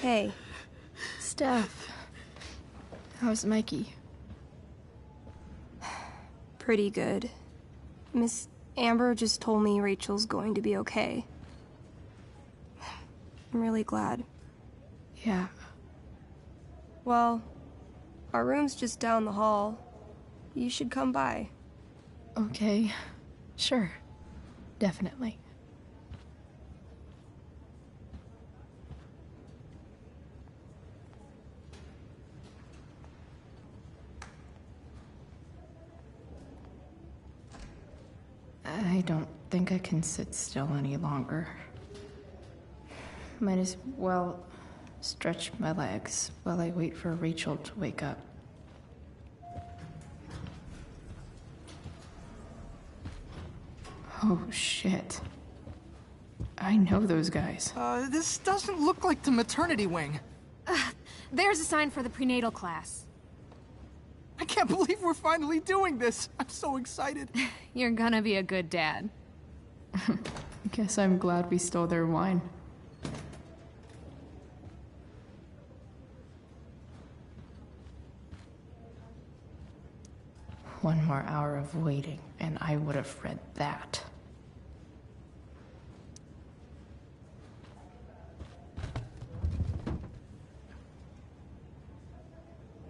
Hey. Steph. How's Mikey? Pretty good. Miss Amber just told me Rachel's going to be okay. I'm really glad. Yeah. Well, our room's just down the hall. You should come by. Okay. Sure. Definitely. I don't think I can sit still any longer. Might as well stretch my legs while I wait for Rachel to wake up. Oh, shit. I know those guys. This doesn't look like the maternity wing. There's a sign for the prenatal class. I can't believe we're finally doing this. I'm so excited. You're gonna be a good dad. Guess I'm glad we stole their wine. One more hour of waiting, and I would have read that.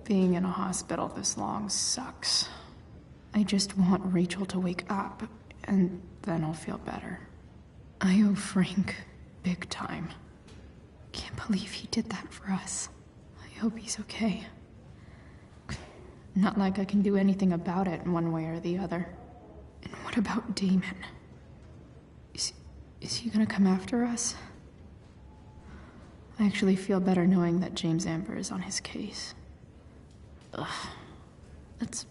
Being in a hospital this long sucks. I just want Rachel to wake up, and then I'll feel better. I owe Frank big time. Can't believe he did that for us. I hope he's okay. Not like I can do anything about it one way or the other. And what about Damon? Is he gonna come after us? I actually feel better knowing that James Amber is on his case. Ugh. That's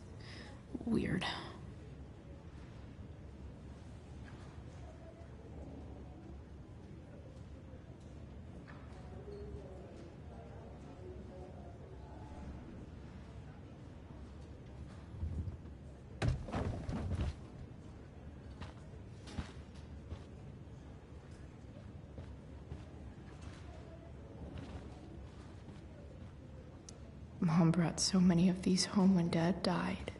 weird. Mom brought so many of these home when Dad died,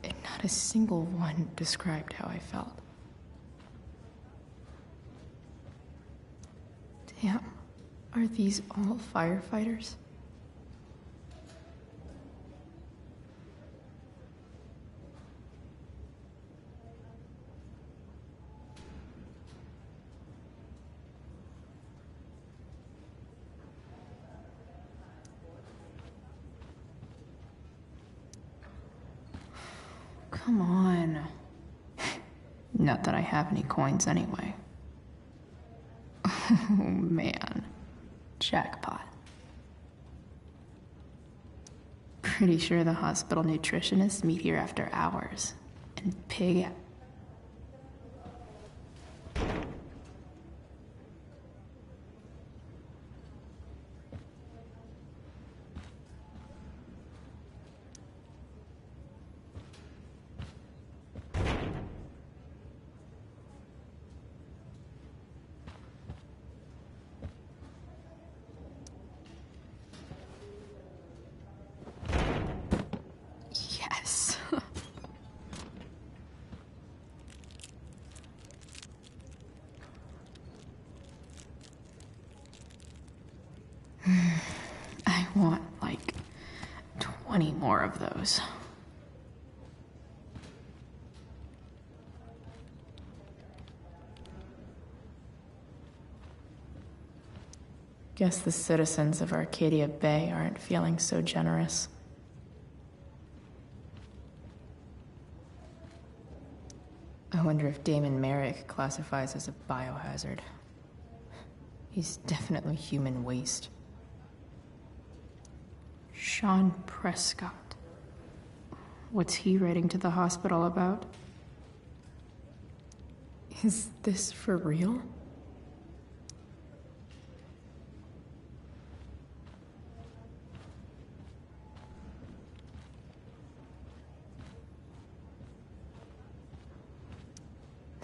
and not a single one described how I felt. Damn, are these all firefighters? Come on. Not that I have any coins anyway. Oh man. Jackpot. Pretty sure the hospital nutritionists meet here after hours. And pig... Yes. I want, like, 20 more of those. Guess the citizens of Arcadia Bay aren't feeling so generous. I wonder if Damon Merrick classifies as a biohazard. He's definitely human waste. Sean Prescott. What's he writing to the hospital about? Is this for real?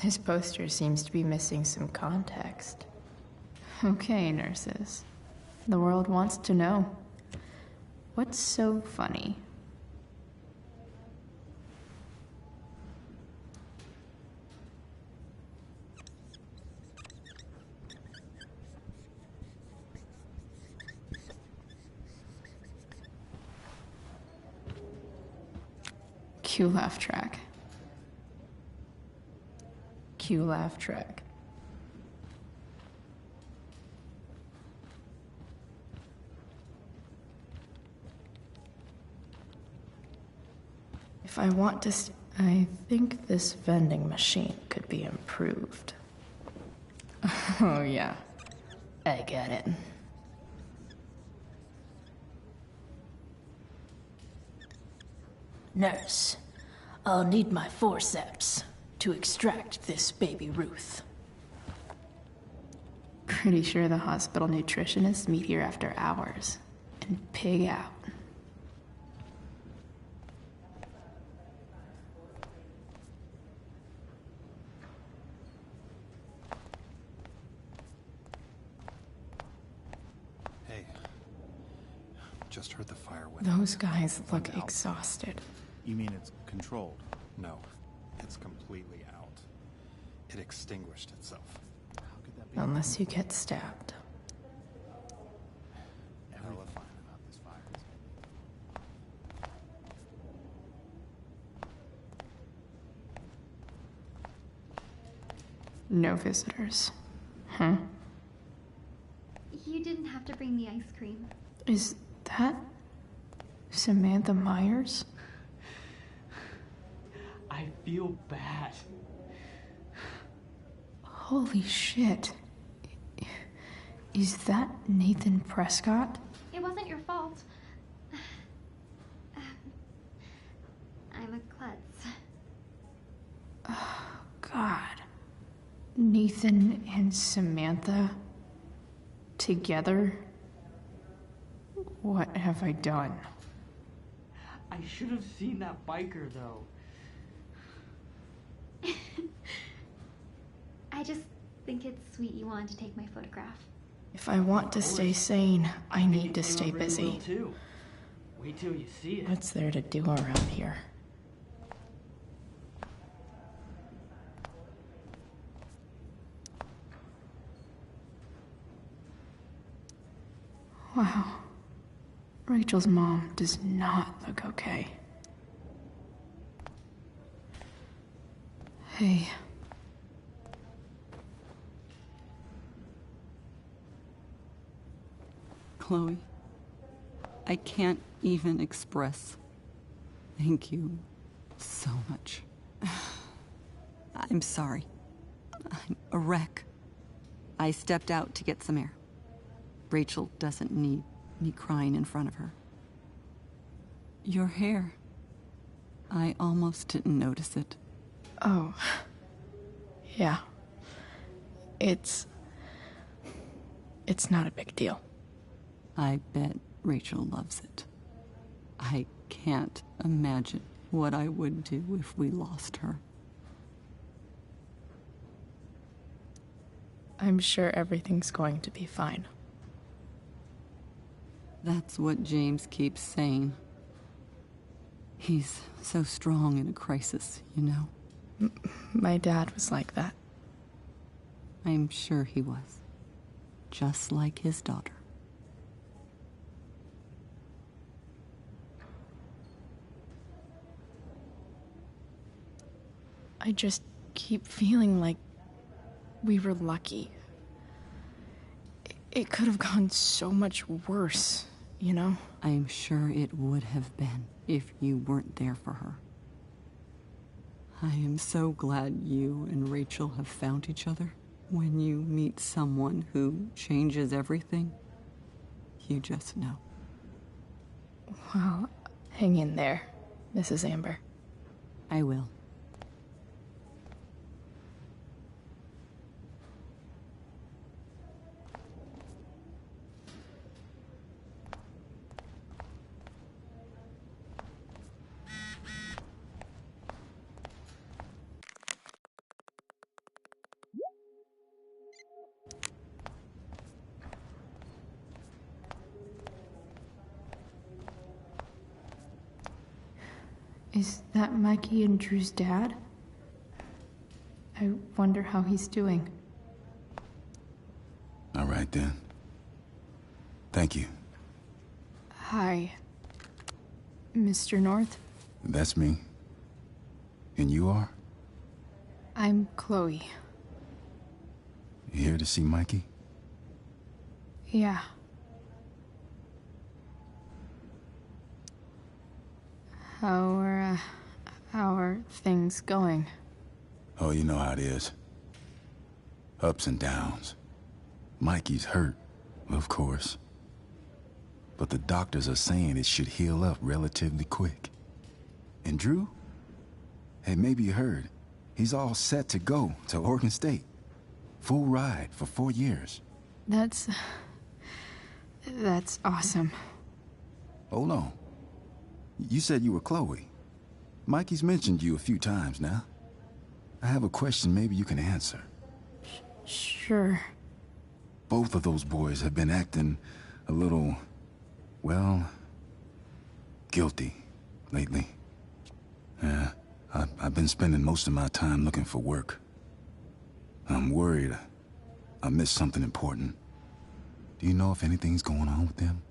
This poster seems to be missing some context. Okay, nurses. The world wants to know. What's so funny? Cue laugh track. Cue laugh track. If I want to, I think this vending machine could be improved. Oh yeah, I get it. Nurse, I'll need my forceps to extract this baby Ruth. Pretty sure the hospital nutritionists meet here after hours and pig out. Hey, just heard the fire went Those guys look exhausted. You mean it's controlled? No, it's completely out. It extinguished itself. How could that be? Unless you get stabbed. Hella fine about this fire. No visitors. Huh? You didn't have to bring the ice cream. Is that Samantha Myers? I feel bad. Holy shit. Is that Nathan Prescott? It wasn't your fault. I'm a klutz. Oh, God. Nathan and Samantha together? What have I done? I should have seen that biker, though. I just think it's sweet you wanted to take my photograph. If I want to stay sane, I need to stay busy. Too. Wait till you see it. What's there to do around here? Wow. Rachel's mom does not look okay. Hey. Chloe, I can't even express thank you so much. I'm sorry. I'm a wreck. I stepped out to get some air. Rachel doesn't need me crying in front of her. Your hair. I almost didn't notice it. Oh. Yeah. It's not a big deal. I bet Rachel loves it. I can't imagine what I would do if we lost her. I'm sure everything's going to be fine. That's what James keeps saying. He's so strong in a crisis, you know? My dad was like that. I'm sure he was. Just like his daughter. I just keep feeling like we were lucky. It could have gone so much worse, you know? I'm sure it would have been if you weren't there for her. I am so glad you and Rachel have found each other. When you meet someone who changes everything, you just know. Well, hang in there, Mrs. Amber. I will. Is that Mikey and Drew's dad? I wonder how he's doing. All right, then. Thank you. Hi, Mr. North. That's me. And you are? I'm Chloe. You here to see Mikey? Yeah. How are things going? Oh, you know how it is. Ups and downs. Mikey's hurt, of course. But the doctors are saying it should heal up relatively quick. And Drew? Hey, maybe you heard. He's all set to go to Oregon State. Full ride for 4 years. That's awesome. Hold on. You said you were Chloe. Mikey's mentioned you a few times now. I have a question maybe you can answer. Sure. Both of those boys have been acting a little, well, guilty lately. Yeah, I've been spending most of my time looking for work. I'm worried I missed something important. Do you know if anything's going on with them?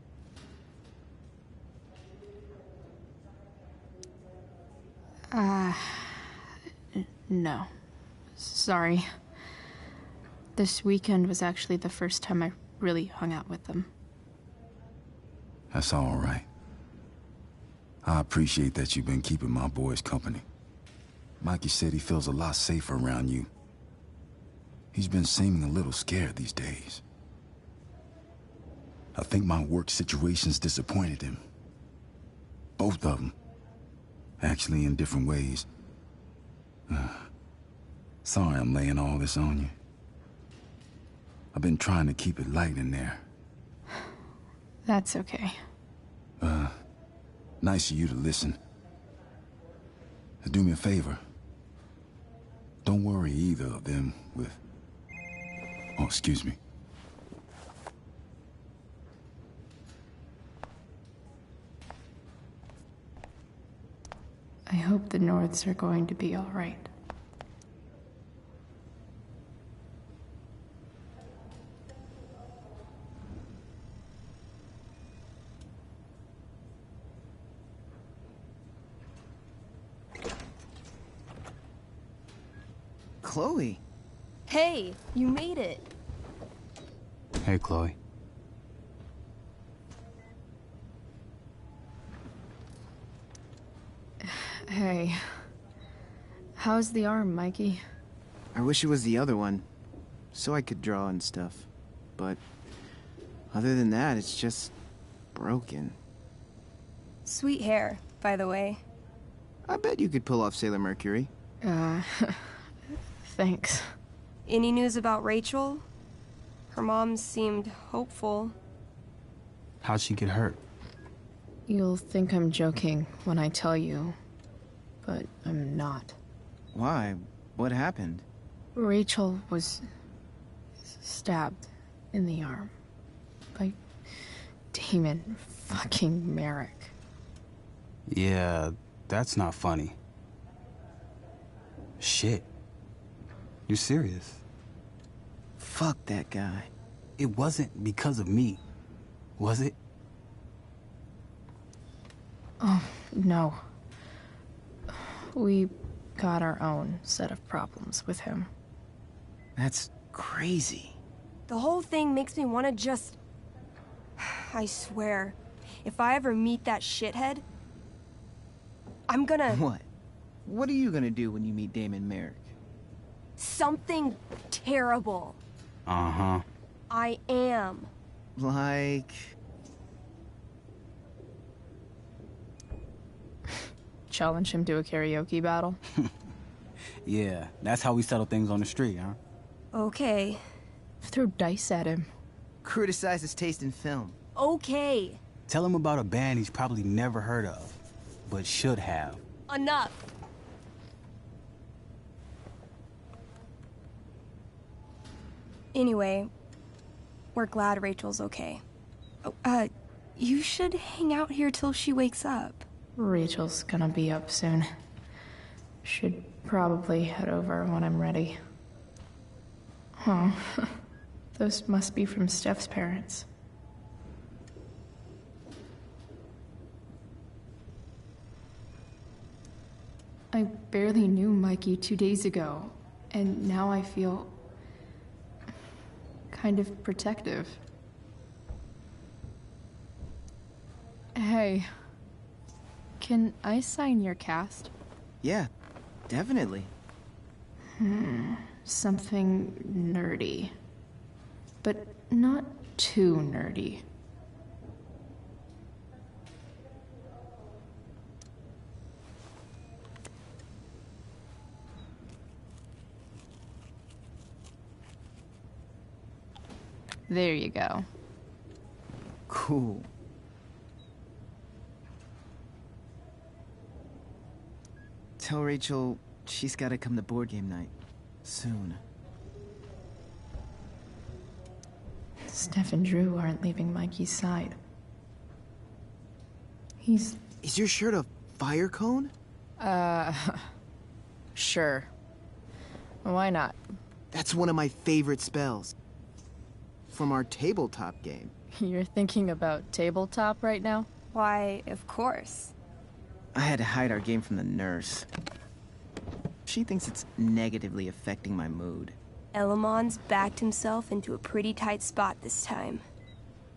No. Sorry. This weekend was actually the first time I really hung out with them. That's all right. I appreciate that you've been keeping my boys company. Mikey said he feels a lot safer around you. He's been seeming a little scared these days. I think my work situation's disappointed him. Both of them. Actually, in different ways. Sorry I'm laying all this on you. I've been trying to keep it light in there. That's okay. Nice of you to listen. Do me a favor. Don't worry either of them with... Oh, excuse me. I hope the Norths are going to be all right. Chloe. Hey, you made it. Hey, Chloe. Hey. How's the arm, Mikey? I wish it was the other one, so I could draw and stuff. But other than that, it's just broken. Sweet hair, by the way. I bet you could pull off Sailor Mercury. Thanks. Any news about Rachel? Her mom seemed hopeful. How'd she get hurt? You'll think I'm joking when I tell you, but I'm not. Why? What happened? Rachel was stabbed in the arm by Damon fucking Merrick. Yeah, that's not funny. Shit. You serious? Fuck that guy. It wasn't because of me, was it? Oh, no. We got our own set of problems with him. That's crazy. The whole thing makes me want to just... I swear, if I ever meet that shithead, I'm gonna... What? What are you gonna do when you meet Damon Merrick? Something terrible. Uh-huh. I am. Like... Challenge him to a karaoke battle? Yeah, that's how we settle things on the street, huh? Okay. Throw dice at him. Criticize his taste in film. Okay. Tell him about a band he's probably never heard of, but should have. Enough. Anyway, we're glad Rachel's okay. Oh, you should hang out here till she wakes up. Rachel's gonna be up soon. Should probably head over when I'm ready. Huh. Those must be from Steph's parents. I barely knew Mikey 2 days ago, and now I feel kind of protective. Hey, can I sign your cast? Yeah, definitely. Something nerdy. But not too nerdy. There you go. Cool. Tell Rachel she's gotta come to board game night. Soon. Steph and Drew aren't leaving Mikey's side. Is your shirt a fire cone? Sure. Why not? That's one of my favorite spells. From our tabletop game. You're thinking about tabletop right now? Why, of course. I had to hide our game from the nurse. She thinks it's negatively affecting my mood. Elamon's backed himself into a pretty tight spot this time.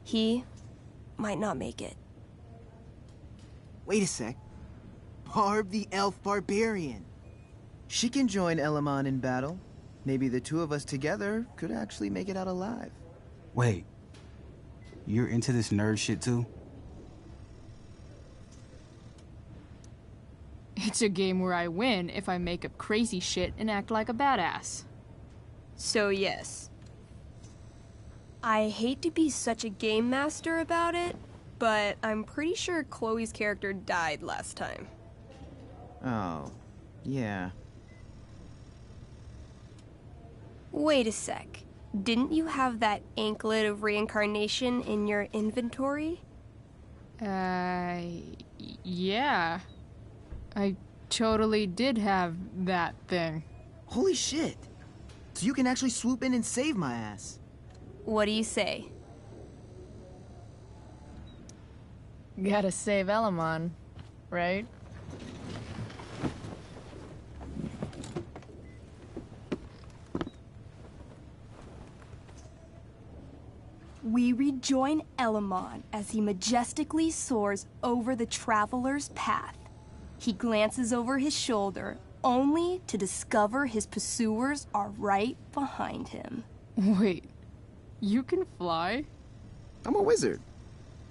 He might not make it. Wait a sec. Barb the Elf Barbarian. She can join Elamon in battle. Maybe the two of us together could actually make it out alive. Wait. You're into this nerd shit too? It's a game where I win if I make up crazy shit and act like a badass. So yes. I hate to be such a game master about it, but I'm pretty sure Chloe's character died last time. Oh, yeah. Wait a sec. Didn't you have that anklet of reincarnation in your inventory? Yeah. I totally did have that thing. Holy shit. So you can actually swoop in and save my ass. What do you say? Gotta save Elamon, right? We rejoin Elamon as he majestically soars over the traveler's path. He glances over his shoulder, only to discover his pursuers are right behind him. Wait, you can fly? I'm a wizard.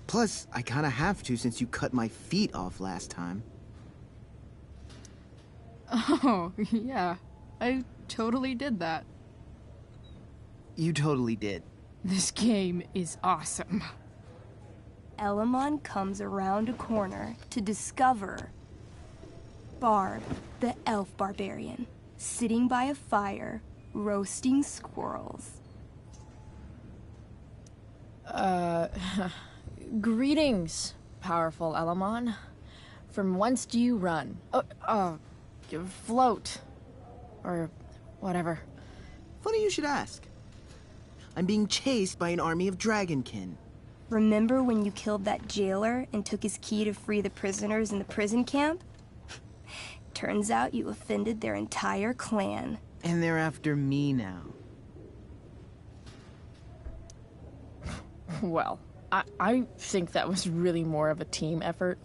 Plus, I kinda have to since you cut my feet off last time. Oh, yeah. I totally did that. You totally did. This game is awesome. Elamon comes around a corner to discover Barb, the elf barbarian, sitting by a fire, roasting squirrels. Greetings, powerful Elamon. From whence do you run? Float. Or whatever. Funny you should ask. I'm being chased by an army of dragonkin. Remember when you killed that jailer and took his key to free the prisoners in the prison camp? Turns out you offended their entire clan. And they're after me now. Well, I think that was really more of a team effort.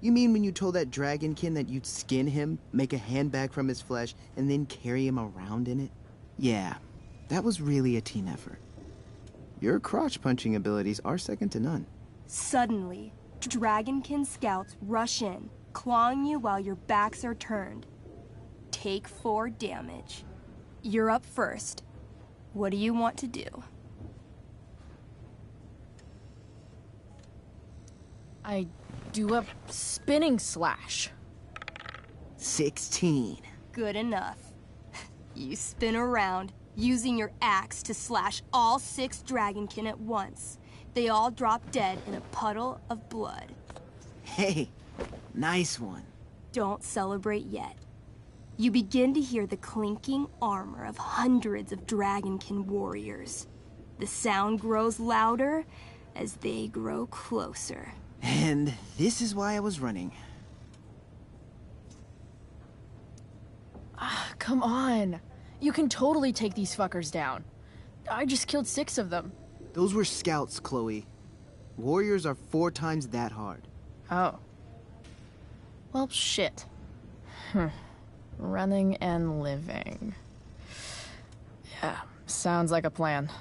You mean when you told that dragonkin that you'd skin him, make a handbag from his flesh, and then carry him around in it? Yeah, that was really a team effort. Your crotch-punching abilities are second to none. Suddenly, dragonkin scouts rush in, clawing you while your backs are turned. Take 4 damage. You're up first. What do you want to do? I do a spinning slash. 16. Good enough. You spin around, using your axe to slash all 6 dragonkin at once. They all drop dead in a puddle of blood. Hey, Nice one. Don't celebrate yet. You begin to hear the clinking armor of hundreds of Dragonkin warriors. The sound grows louder as they grow closer. And this is why I was running. Come on. You can totally take these fuckers down. I just killed 6 of them. Those were scouts, Chloe. Warriors are 4 times that hard. Oh. Well, shit. Running and living. Yeah, sounds like a plan.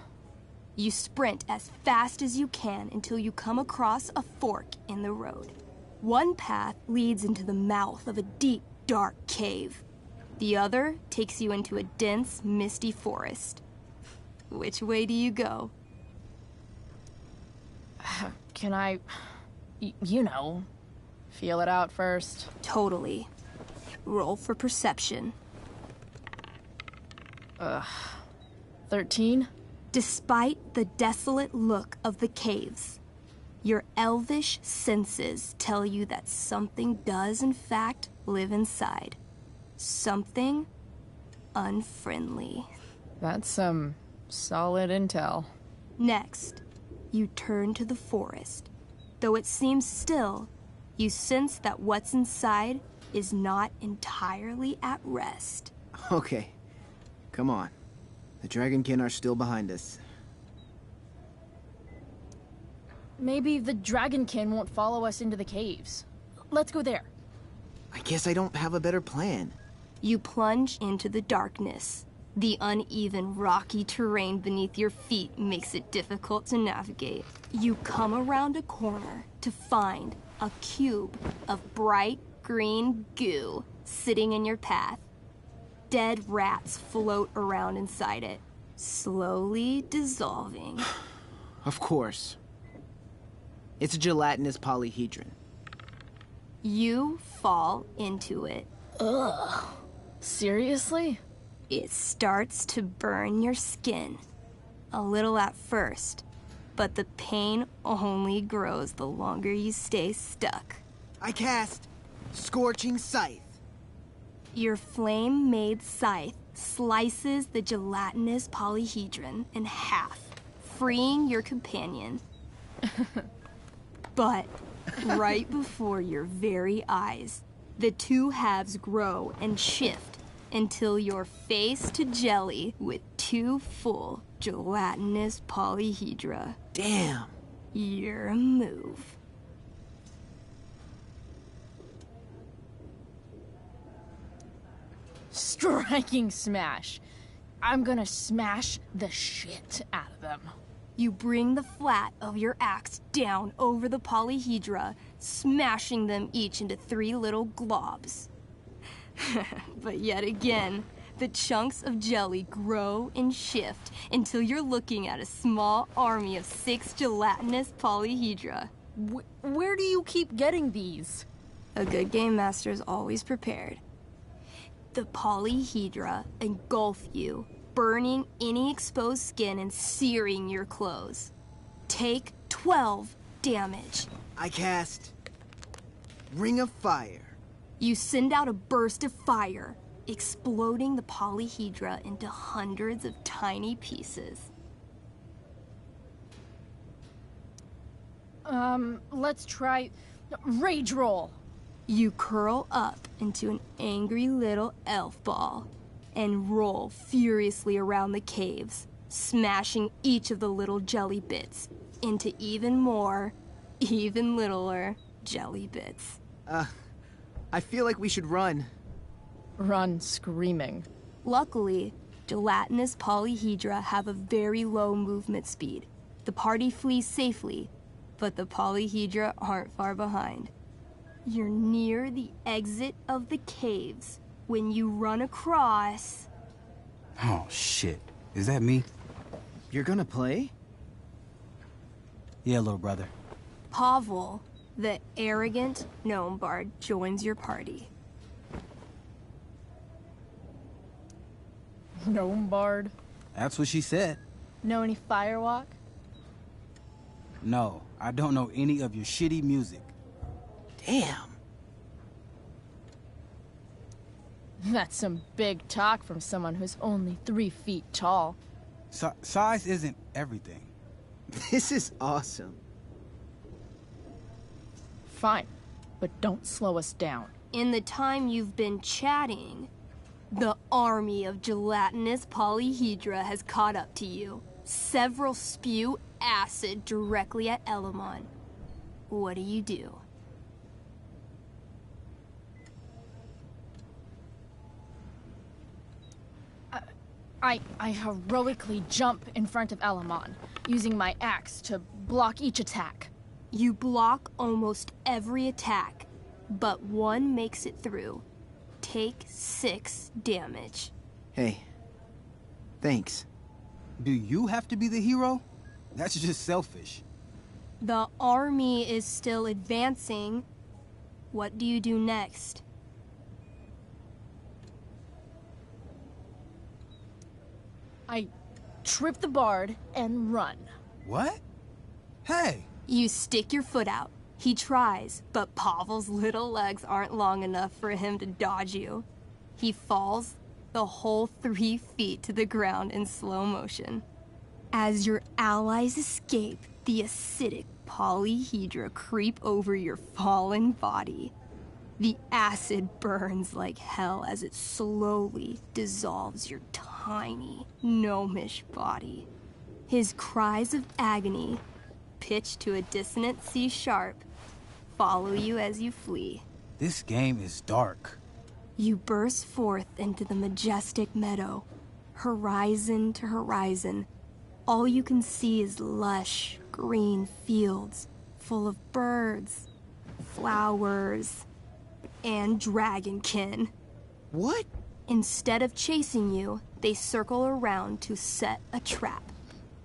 You sprint as fast as you can until you come across a fork in the road. One path leads into the mouth of a deep, dark cave. The other takes you into a dense, misty forest. Which way do you go? Can I, you know, feel it out first? Totally. Roll for perception. 13? Despite the desolate look of the caves, your elvish senses tell you that something does in fact live inside. Something unfriendly. That's some solid intel. Next, you turn to the forest. Though it seems still, you sense that what's inside is not entirely at rest. Okay, come on. The Dragonkin are still behind us. Maybe the Dragonkin won't follow us into the caves. Let's go there. I guess I don't have a better plan. You plunge into the darkness. The uneven, rocky terrain beneath your feet makes it difficult to navigate. You come around a corner to find a cube of bright green goo sitting in your path. Dead rats float around inside it, slowly dissolving. Of course. It's a gelatinous polyhedron. You fall into it. Ugh. Seriously? It starts to burn your skin. A little at first, but the pain only grows the longer you stay stuck. I cast Scorching Scythe. Your flame-made scythe slices the gelatinous polyhedron in half, freeing your companion. But right before your very eyes, the two halves grow and shift until you're face to jelly with 2 full gelatinous polyhedra. Damn. Your move. Striking smash. I'm gonna smash the shit out of them. You bring the flat of your axe down over the polyhedra, smashing them each into 3 little globs. But yet again, the chunks of jelly grow and shift until you're looking at a small army of 6 gelatinous polyhedra. Where do you keep getting these? A good game master is always prepared. The polyhedra engulf you, burning any exposed skin and searing your clothes. Take 12 damage. I cast Ring of Fire. You send out a burst of fire, exploding the polyhedra into hundreds of tiny pieces. Let's try Rage Roll. You curl up into an angry little elf ball and roll furiously around the caves, smashing each of the little jelly bits into even more, even littler jelly bits. I feel like we should run. Run screaming. Luckily, gelatinous polyhedra have a very low movement speed. The party flees safely, but the polyhedra aren't far behind. You're near the exit of the caves when you run across... Oh, shit. Is that me? You're gonna play? Yeah, little brother. Pavel, the arrogant gnome bard, joins your party. Gnome Bard? That's what she said. Know any Firewalk? No, I don't know any of your shitty music. Damn. That's some big talk from someone who's only 3 feet tall. Size isn't everything. This is awesome. Fine, but don't slow us down. In the time you've been chatting, the army of gelatinous polyhedra has caught up to you. Several spew acid directly at Elamon. What do? I heroically jump in front of Elamon, using my axe to block each attack. You block almost every attack, but one makes it through. Take 6 damage. Hey, thanks. Do you have to be the hero? That's just selfish. The army is still advancing. What do you do next? I trip the bard and run. What? Hey! You stick your foot out. He tries, but Pavel's little legs aren't long enough for him to dodge you. He falls the whole 3 feet to the ground in slow motion. As your allies escape, the acidic polyhedra creep over your fallen body. The acid burns like hell as it slowly dissolves your tiny, gnomish body. His cries of agony, pitched to a dissonant C sharp, follow you as you flee. This game is dark. You burst forth into the majestic meadow, horizon to horizon. All you can see is lush, green fields full of birds, flowers, and dragonkin. What? Instead of chasing you, they circle around to set a trap,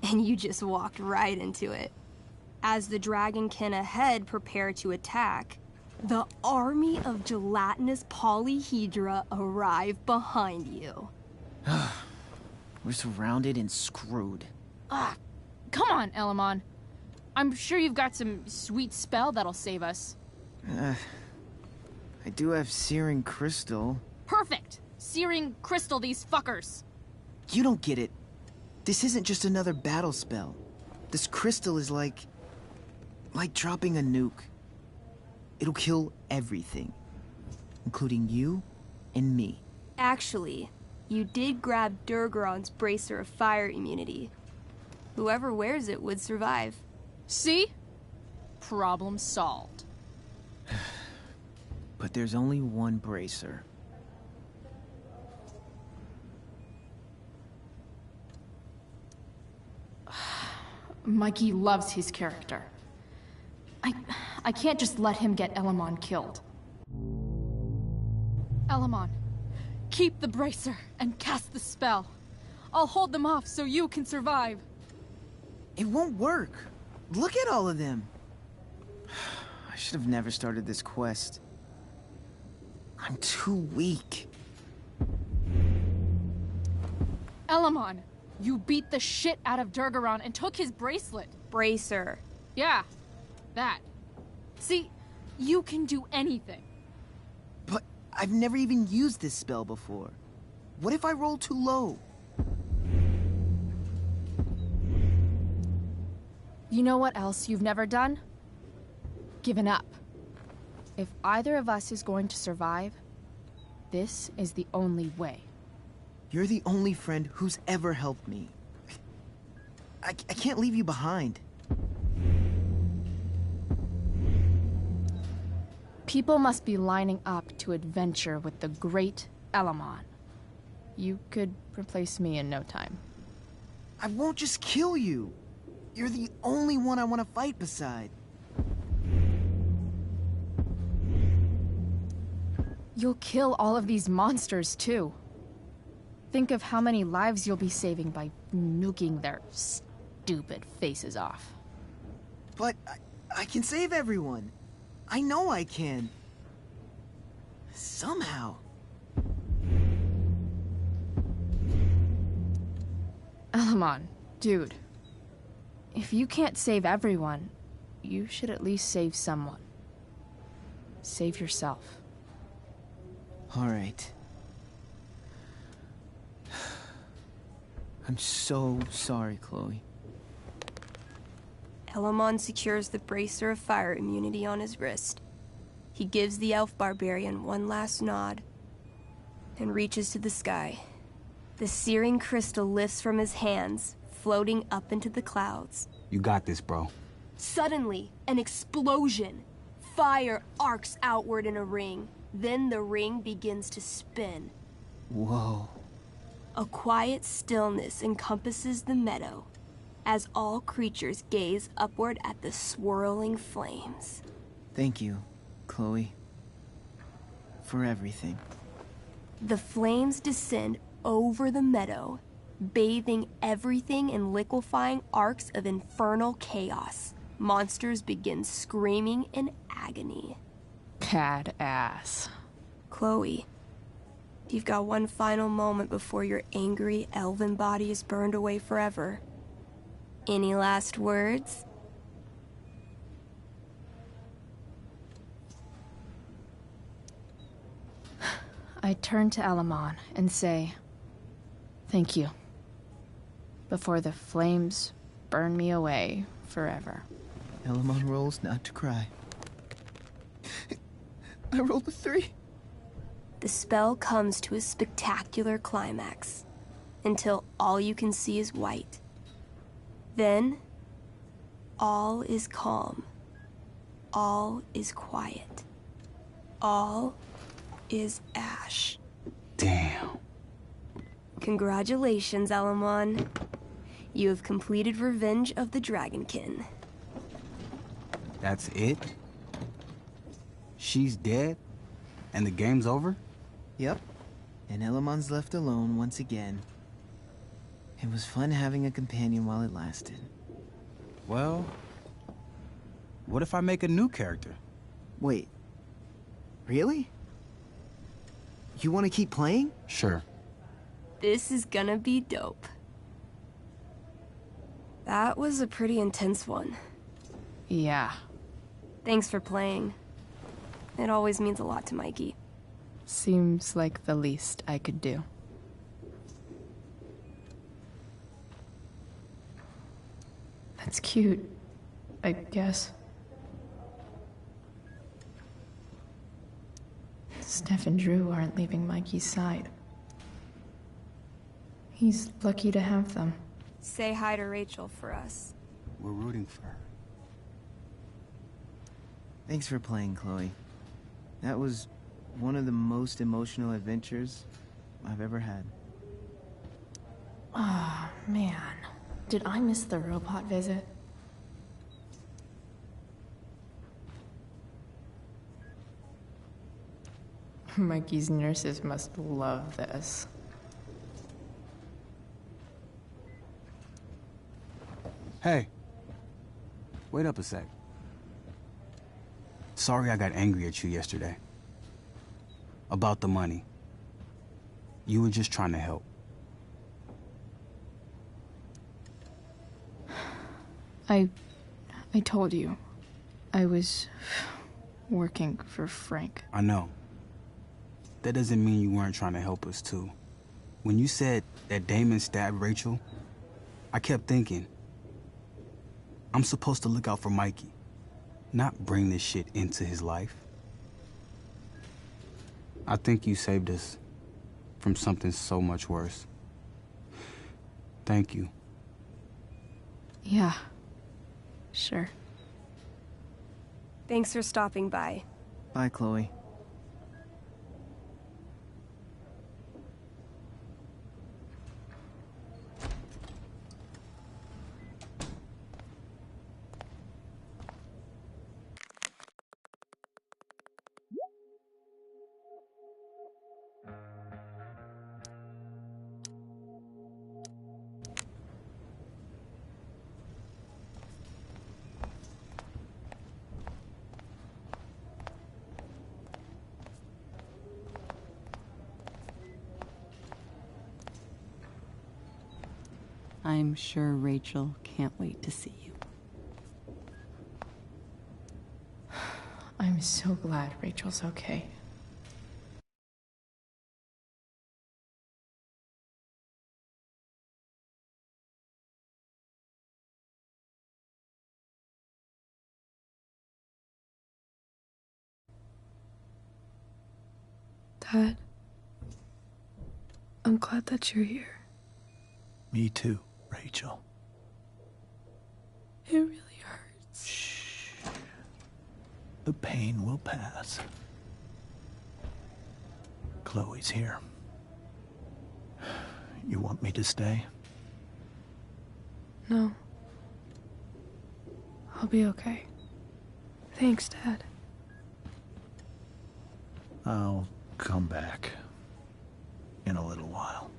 and you just walked right into it. As the dragonkin ahead prepare to attack, the army of gelatinous polyhedra arrive behind you. We're surrounded and screwed. Come on, Elamon. I'm sure you've got some sweet spell that'll save us. I do have Searing Crystal. Perfect! Searing crystal these fuckers. You don't get it. This isn't just another battle spell. This crystal is like dropping a nuke. It'll kill everything, including you and me. Actually, you did grab Durgaron's bracer of fire immunity. Whoever wears it would survive. See? Problem solved. But there's only one bracer. Mikey loves his character. I can't just let him get Elamon killed. Elamon, keep the bracer and cast the spell. I'll hold them off so you can survive. It won't work. Look at all of them. I should have never started this quest. I'm too weak. Elamon, you beat the shit out of Durgaron and took his bracelet. Bracer. Yeah, that. See, you can do anything. But I've never even used this spell before. What if I roll too low? You know what else you've never done? Given up. If either of us is going to survive, this is the only way. You're the only friend who's ever helped me. I can't leave you behind. People must be lining up to adventure with the great Elamon. You could replace me in no time. I won't just kill you. You're the only one I want to fight beside. You'll kill all of these monsters, too. Think of how many lives you'll be saving by nuking their stupid faces off. But I can save everyone. I know I can. Somehow. Elamon, dude. If you can't save everyone, you should at least save someone. Save yourself. All right. I'm so sorry, Chloe. Elamon secures the bracer of fire immunity on his wrist. He gives the elf barbarian one last nod and reaches to the sky. The searing crystal lifts from his hands, floating up into the clouds. You got this, bro. Suddenly, an explosion. Fire arcs outward in a ring. Then the ring begins to spin. Whoa. A quiet stillness encompasses the meadow as all creatures gaze upward at the swirling flames. Thank you, Chloe. For everything. The flames descend over the meadow, bathing everything in liquefying arcs of infernal chaos. Monsters begin screaming in agony. Badass. Chloe, you've got one final moment before your angry elven body is burned away forever. Any last words? I turn to Elamon and say, thank you. Before the flames burn me away forever. Elamon rolls not to cry. I rolled a 3. The spell comes to a spectacular climax, until all you can see is white. Then, all is calm. All is quiet. All is ash. Damn. Congratulations, Elamon. You have completed Revenge of the Dragonkin. That's it? She's dead? And the game's over? Yep. And Elamon's left alone once again. It was fun having a companion while it lasted. Well, what if I make a new character? Wait. Really? You want to keep playing? Sure. This is gonna be dope. That was a pretty intense one. Yeah. Thanks for playing. It always means a lot to Mikey. Seems like the least I could do. That's cute, I guess. Steph and Drew aren't leaving Mikey's side. He's lucky to have them. Say hi to Rachel for us. We're rooting for her. Thanks for playing, Chloe. That was one of the most emotional adventures I've ever had. Ah, man. Did I miss the robot visit? Mikey's nurses must love this. Hey. Wait up a sec. Sorry I got angry at you yesterday. About the money. You were just trying to help. I told you. I was working for Frank. I know. That doesn't mean you weren't trying to help us too. When you said that Damon stabbed Rachel, I kept thinking, I'm supposed to look out for Mikey, not bring this shit into his life. I think you saved us from something so much worse. Thank you. Yeah. Sure. Thanks for stopping by. Bye, Chloe. I'm sure Rachel can't wait to see you. I'm so glad Rachel's okay. Dad, I'm glad that you're here. Me too, Rachel. It really hurts. Shh. The pain will pass. Chloe's here. You want me to stay? No. I'll be okay. Thanks, Dad. I'll come back in a little while.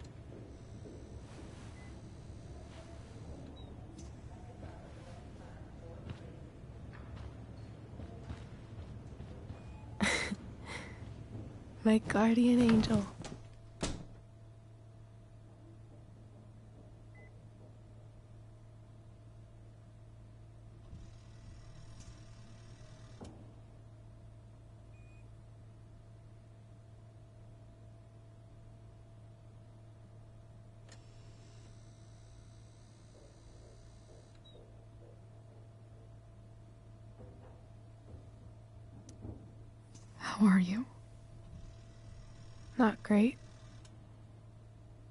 My guardian angel. How are you? Not great.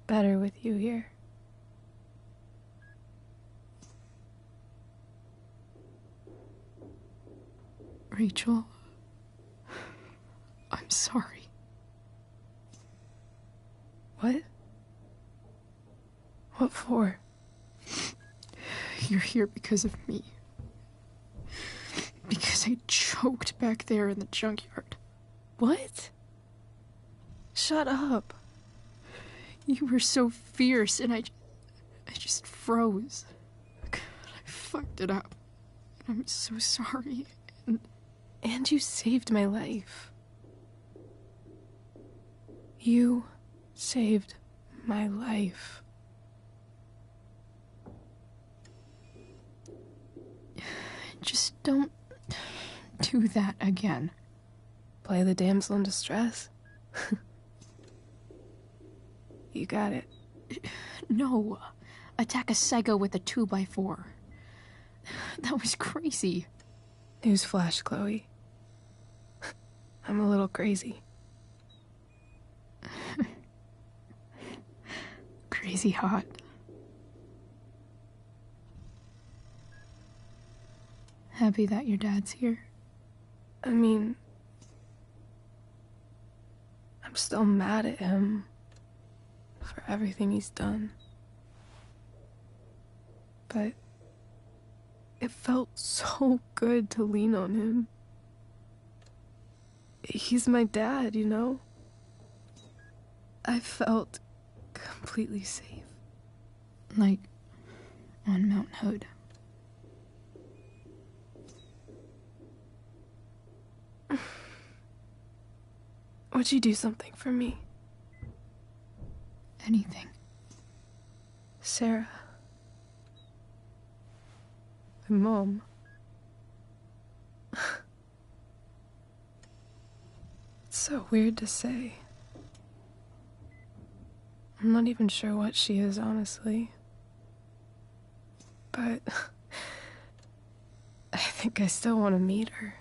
Better with you here. Rachel, I'm sorry. What? What for? You're here because of me. Because I choked back there in the junkyard. What? Shut up. You were so fierce and I just froze. I fucked it up. I'm so sorry. And you saved my life. You saved my life. Just don't do that again. Play the damsel in distress? You got it. No. Attack a psycho with a 2x4. That was crazy. Newsflash, Chloe. I'm a little crazy. Crazy hot. Happy that your dad's here? I mean, I'm still mad at him for everything he's done. But it felt so good to lean on him. He's my dad, you know? I felt completely safe. Like on Mount Hood. Would you do something for me? Anything. Sarah. My mom. It's so weird to say. I'm not even sure what she is, honestly. But I think I still want to meet her.